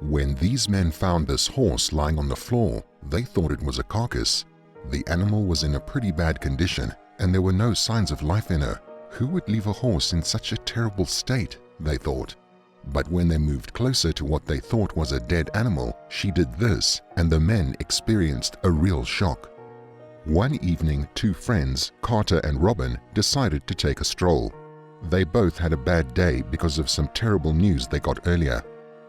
When these men found this horse lying on the floor, they thought it was a carcass. The animal was in a pretty bad condition and there were no signs of life in her. Who would leave a horse in such a terrible state, they thought. But when they moved closer to what they thought was a dead animal, she did this, and the men experienced a real shock. One evening, two friends, Carter and Robin, decided to take a stroll. They both had a bad day because of some terrible news they got earlier.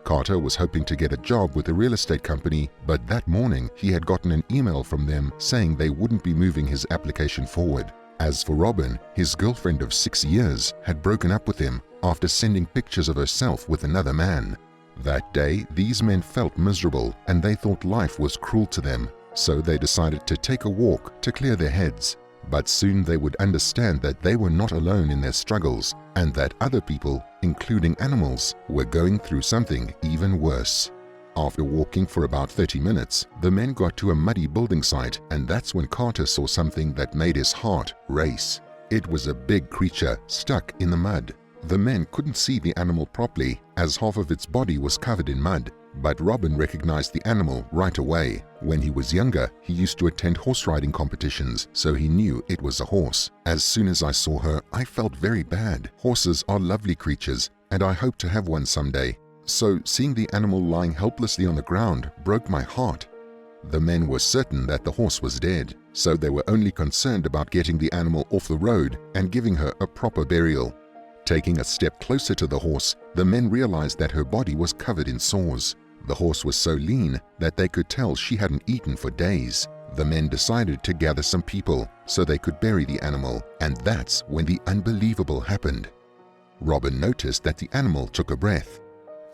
Carter was hoping to get a job with a real estate company, but that morning he had gotten an email from them saying they wouldn't be moving his application forward. As for Robin, his girlfriend of 6 years had broken up with him after sending pictures of herself with another man. That day, these men felt miserable and they thought life was cruel to them, so they decided to take a walk to clear their heads. But soon they would understand that they were not alone in their struggles and that other people, including animals, were going through something even worse. After walking for about 30 minutes, the men got to a muddy building site, and that's when Carter saw something that made his heart race. It was a big creature stuck in the mud. The men couldn't see the animal properly as half of its body was covered in mud, but Robin recognized the animal right away. When he was younger, he used to attend horse riding competitions, so he knew it was a horse. As soon as I saw her, I felt very bad. Horses are lovely creatures, and I hope to have one someday. So seeing the animal lying helplessly on the ground broke my heart. The men were certain that the horse was dead, so they were only concerned about getting the animal off the road and giving her a proper burial. Taking a step closer to the horse, the men realized that her body was covered in sores. The horse was so lean that they could tell she hadn't eaten for days. The men decided to gather some people so they could bury the animal, and that's when the unbelievable happened. Robin noticed that the animal took a breath.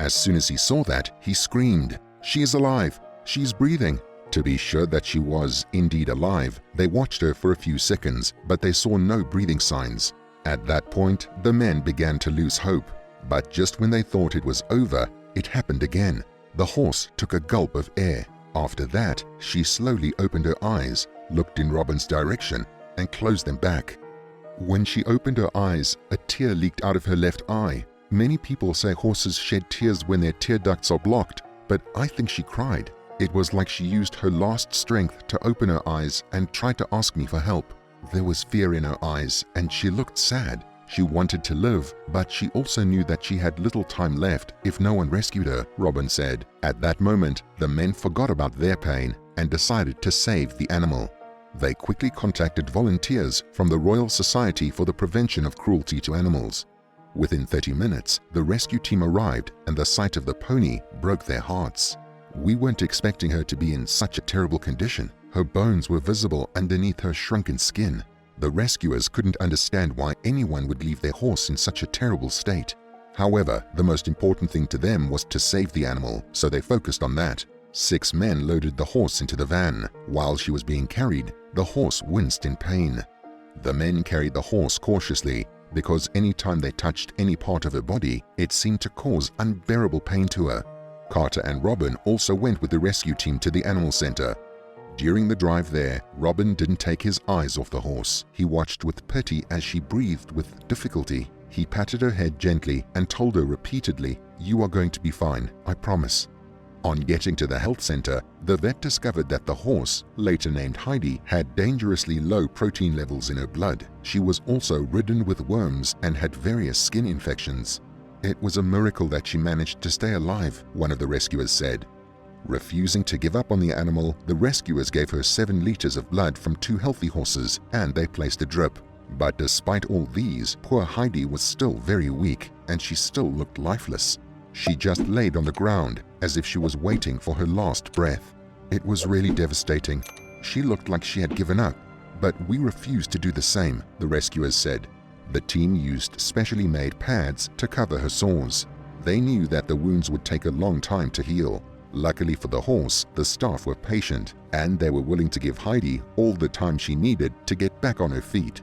As soon as he saw that, he screamed, "She is alive! She's breathing!" To be sure that she was indeed alive, they watched her for a few seconds, but they saw no breathing signs. At that point, the men began to lose hope. But just when they thought it was over, it happened again. The horse took a gulp of air. After that, she slowly opened her eyes, looked in Robin's direction, and closed them back. When she opened her eyes, a tear leaked out of her left eye. Many people say horses shed tears when their tear ducts are blocked, but I think she cried. It was like she used her last strength to open her eyes and tried to ask me for help. There was fear in her eyes, and she looked sad. She wanted to live, but she also knew that she had little time left if no one rescued her, Robin said. At that moment, the men forgot about their pain and decided to save the animal. They quickly contacted volunteers from the Royal Society for the Prevention of Cruelty to Animals. Within 30 minutes, the rescue team arrived and the sight of the pony broke their hearts. We weren't expecting her to be in such a terrible condition. Her bones were visible underneath her shrunken skin. The rescuers couldn't understand why anyone would leave their horse in such a terrible state. However, the most important thing to them was to save the animal, so they focused on that. 6 men loaded the horse into the van. While she was being carried, the horse winced in pain. The men carried the horse cautiously because any time they touched any part of her body, it seemed to cause unbearable pain to her. Carter and Robin also went with the rescue team to the animal center. During the drive there, Robin didn't take his eyes off the horse. He watched with pity as she breathed with difficulty. He patted her head gently and told her repeatedly, "You are going to be fine, I promise." On getting to the health center, the vet discovered that the horse, later named Heidi, had dangerously low protein levels in her blood. She was also ridden with worms and had various skin infections. It was a miracle that she managed to stay alive, one of the rescuers said. Refusing to give up on the animal, the rescuers gave her 7 liters of blood from 2 healthy horses and they placed a drip. But despite all these, poor Heidi was still very weak and she still looked lifeless. She just laid on the ground as if she was waiting for her last breath. It was really devastating. She looked like she had given up, but we refused to do the same, the rescuers said. The team used specially made pads to cover her sores. They knew that the wounds would take a long time to heal. Luckily for the horse, the staff were patient and they were willing to give Heidi all the time she needed to get back on her feet.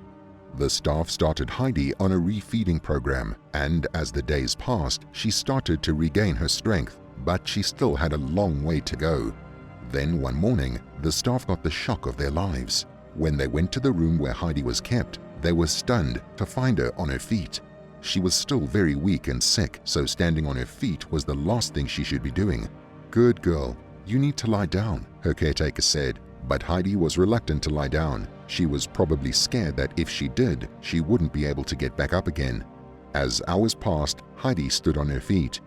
The staff started Heidi on a refeeding program, and as the days passed, she started to regain her strength, but she still had a long way to go. Then one morning, the staff got the shock of their lives. When they went to the room where Heidi was kept, they were stunned to find her on her feet. She was still very weak and sick, so standing on her feet was the last thing she should be doing. "Good girl, you need to lie down," her caretaker said, but Heidi was reluctant to lie down. She was probably scared that if she did, she wouldn't be able to get back up again. As hours passed, Heidi stood on her feet.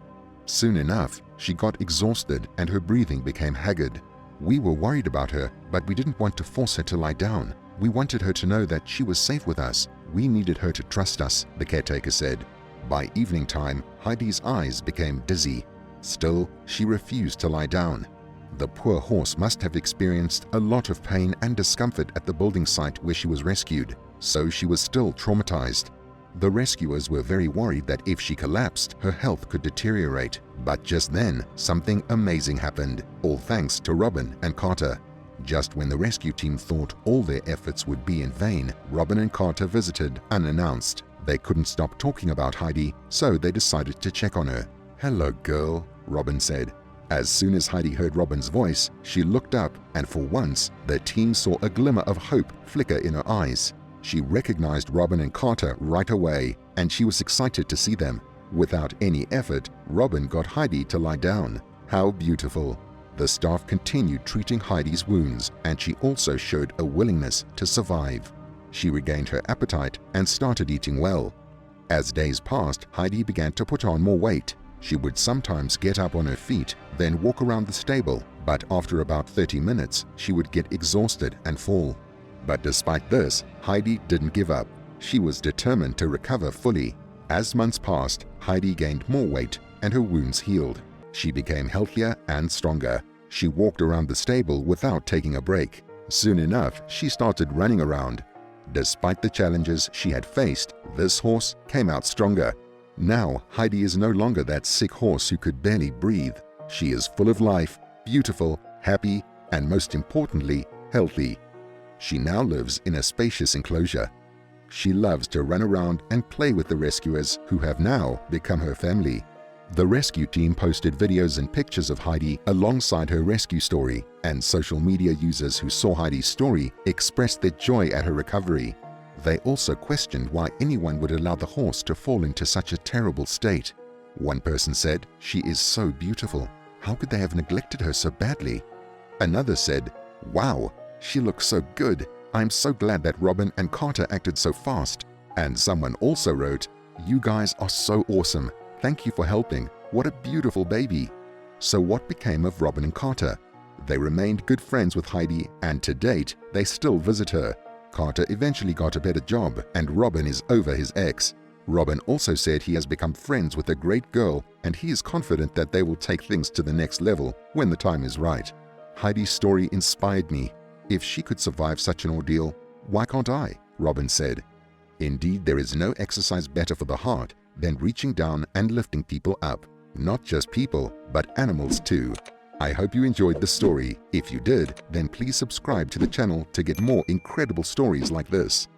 Soon enough, she got exhausted and her breathing became haggard. "We were worried about her, but we didn't want to force her to lie down. We wanted her to know that she was safe with us. We needed her to trust us," the caretaker said. By evening time, Heidi's eyes became dizzy. Still, she refused to lie down. The poor horse must have experienced a lot of pain and discomfort at the building site where she was rescued, so she was still traumatized. The rescuers were very worried that if she collapsed, her health could deteriorate. But just then, something amazing happened, all thanks to Robin and Carter. Just when the rescue team thought all their efforts would be in vain, Robin and Carter visited unannounced. They couldn't stop talking about Heidi, so they decided to check on her. "Hello, girl," Robin said. As soon as Heidi heard Robin's voice, she looked up, and for once, the team saw a glimmer of hope flicker in her eyes. She recognized Robin and Carter right away, and she was excited to see them. Without any effort, Robin got Heidi to lie down. How beautiful! The staff continued treating Heidi's wounds, and she also showed a willingness to survive. She regained her appetite and started eating well. As days passed, Heidi began to put on more weight. She would sometimes get up on her feet, then walk around the stable, but after about 30 minutes, she would get exhausted and fall. But despite this, Heidi didn't give up. She was determined to recover fully. As months passed, Heidi gained more weight and her wounds healed. She became healthier and stronger. She walked around the stable without taking a break. Soon enough, she started running around. Despite the challenges she had faced, this horse came out stronger. Now, Heidi is no longer that sick horse who could barely breathe. She is full of life, beautiful, happy, and most importantly, healthy. She now lives in a spacious enclosure. She loves to run around and play with the rescuers who have now become her family. The rescue team posted videos and pictures of Heidi alongside her rescue story, and social media users who saw Heidi's story expressed their joy at her recovery. They also questioned why anyone would allow the horse to fall into such a terrible state. One person said, "She is so beautiful. How could they have neglected her so badly?" Another said, "Wow, she looks so good. I'm so glad that Robin and Carter acted so fast." And someone also wrote, "You guys are so awesome. Thank you for helping. What a beautiful baby." So what became of Robin and Carter? They remained good friends with Heidi, and to date, they still visit her. Carter eventually got a better job, and Robin is over his ex. Robin also said he has become friends with a great girl, and he is confident that they will take things to the next level when the time is right. Heidi's story inspired me. If she could survive such an ordeal, why can't I? Robin said. Indeed, there is no exercise better for the heart than reaching down and lifting people up. Not just people, but animals too. I hope you enjoyed the story. If you did, then please subscribe to the channel to get more incredible stories like this.